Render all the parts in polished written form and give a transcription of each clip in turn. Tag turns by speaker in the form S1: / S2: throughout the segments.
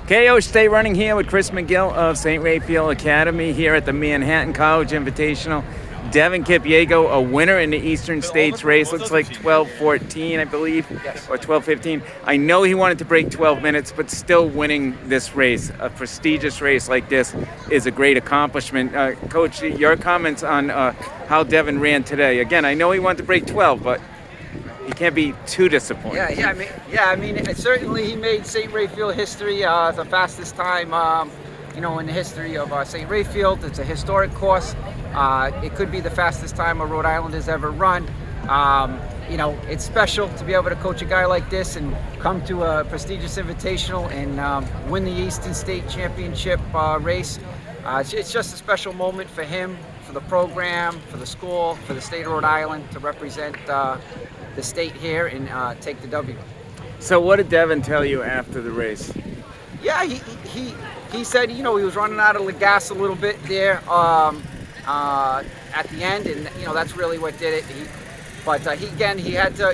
S1: KO State Running here with Chris Magill of St. Raphael Academy here at the Manhattan College Invitational. Devan Kipyego, a winner in the Eastern States race. Looks like 12:14, I believe, or 12:15. I know he wanted to break 12 minutes, but still winning this race, a prestigious race like this, is a great accomplishment. Coach, your comments on how Devan ran today. Again, I know he wanted to break 12, but he can't be too disappointed.
S2: I mean, certainly he made St. Raphael history. The fastest time, in the history of St. Raphael. It's a historic course. It could be the fastest time a Rhode Island has ever run. It's special to be able to coach a guy like this and come to a prestigious invitational and win the Eastern State Championship race. It's just a special moment for him, for the program, for the school, for the state of Rhode Island to represent the state here and take the W.
S1: So what did Devan tell you after the race?
S2: Yeah, he said, he was running out of the gas a little bit there at the end, and that's really what did it.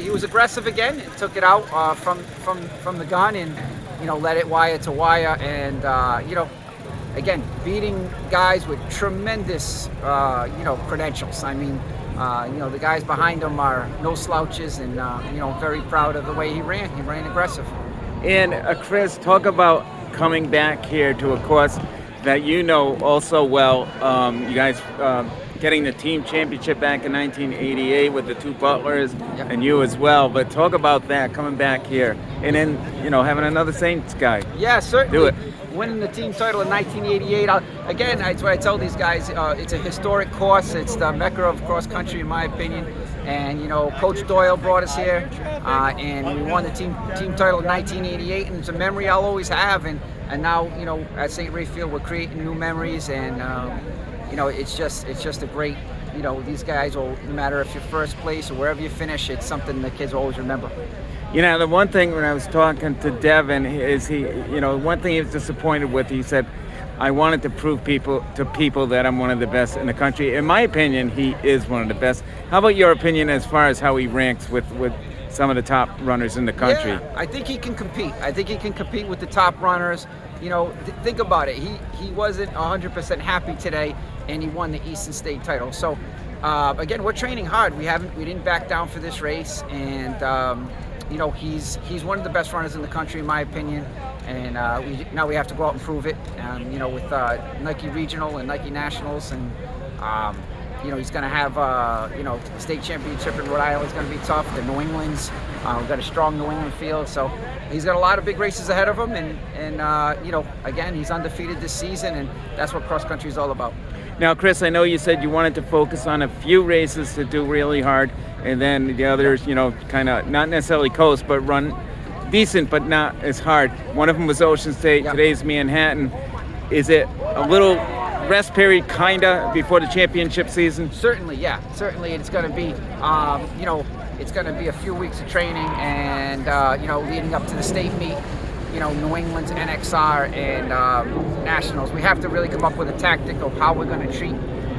S2: He was aggressive again and took it out from the gun and let it wire to wire, and again, beating guys with tremendous credentials. I mean, the guys behind him are no slouches, and very proud of the way he ran. He ran aggressive.
S1: And Chris, talk about coming back here to a course that you know also well. You guys getting the team championship back in 1988 with the two Butlers,
S2: Yep.
S1: and you as well. But talk about that, coming back here, and then having another Saints guy.
S2: Yeah, certainly.
S1: Do it.
S2: Winning the team title in 1988. Again, that's what I tell these guys. It's a historic course. It's the mecca of cross country, in my opinion. And Coach Doyle brought us here, and we won the team title in 1988. And it's a memory I'll always have. And now at St. Raphael we're creating new memories, and it's just a great. These guys will, no matter if you're first place or wherever you finish, it's something the kids will always remember.
S1: The one thing when I was talking to Devan is one thing he was disappointed with. He said, "I wanted to prove to people that I'm one of the best in the country." In my opinion, he is one of the best. How about your opinion as far as how he ranks with some of the top runners in the country?
S2: Yeah, I think he can compete. I think he can compete with the top runners. Think about it. He wasn't 100% happy today, and he won the Eastern State title. So again, we're training hard. We didn't back down for this race, and he's one of the best runners in the country, in my opinion. And now we have to go out and prove it. With Nike Regional and Nike Nationals, and he's going to have the state championship in Rhode Island is going to be tough. The New England's we've got a strong New England field, so he's got a lot of big races ahead of him. And again, he's undefeated this season, and that's what cross country is all about.
S1: Now, Chris, I know you said you wanted to focus on a few races to do really hard, and then the others, kind of not necessarily coast, but run decent, but not as hard. One of them was Ocean State. Yep. Today's Manhattan. Is it a little rest period, kinda, before the championship season?
S2: Certainly, yeah. Certainly, it's going to be, it's going to be a few weeks of training, and leading up to the state meet. New England's NXR and Nationals. We have to really come up with a tactic of how we're going to treat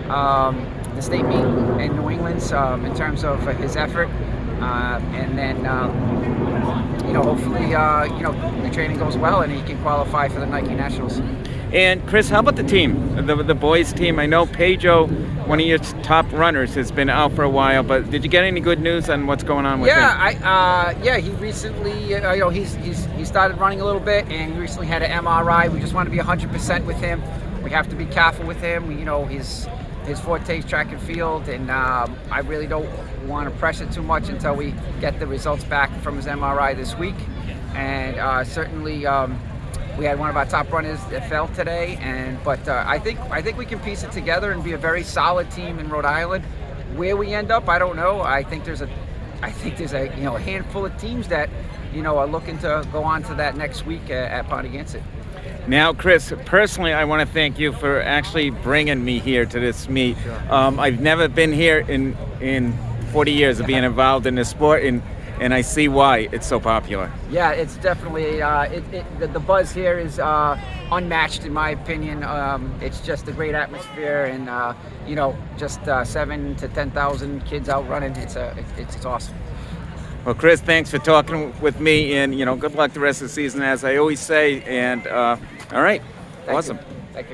S2: the state meet and New England's in terms of his effort, and then hopefully the training goes well and he can qualify for the Nike Nationals.
S1: And Chris, how about the team, the boys team? I know Pedro, one of your top runners, has been out for a while, but did you get any good news on what's going on with him?
S2: He recently, he started running a little bit, and he recently had an MRI. We just want to be 100% with him. We have to be careful with him. His forte is track and field, and I really don't want to press it too much until we get the results back from his MRI this week. And certainly. We had one of our top runners that fell today, but I think we can piece it together and be a very solid team in Rhode Island. Where we end up, I don't know. I think there's a handful of teams that are looking to go on to that next week at Pontiac.
S1: Now, Chris, personally, I want to thank you for actually bringing me here to this meet.
S2: Sure.
S1: I've never been here in 40 years of being involved in this sport, and I see why it's so popular.
S2: Yeah, it's definitely the buzz here is unmatched, in my opinion. It's just a great atmosphere, and just 7,000 to 10,000 kids out running. It's awesome.
S1: Well, Chris, thanks for talking with me, and good luck the rest of the season, as I always say. And all right,
S2: Thank
S1: awesome.
S2: you. Thank you.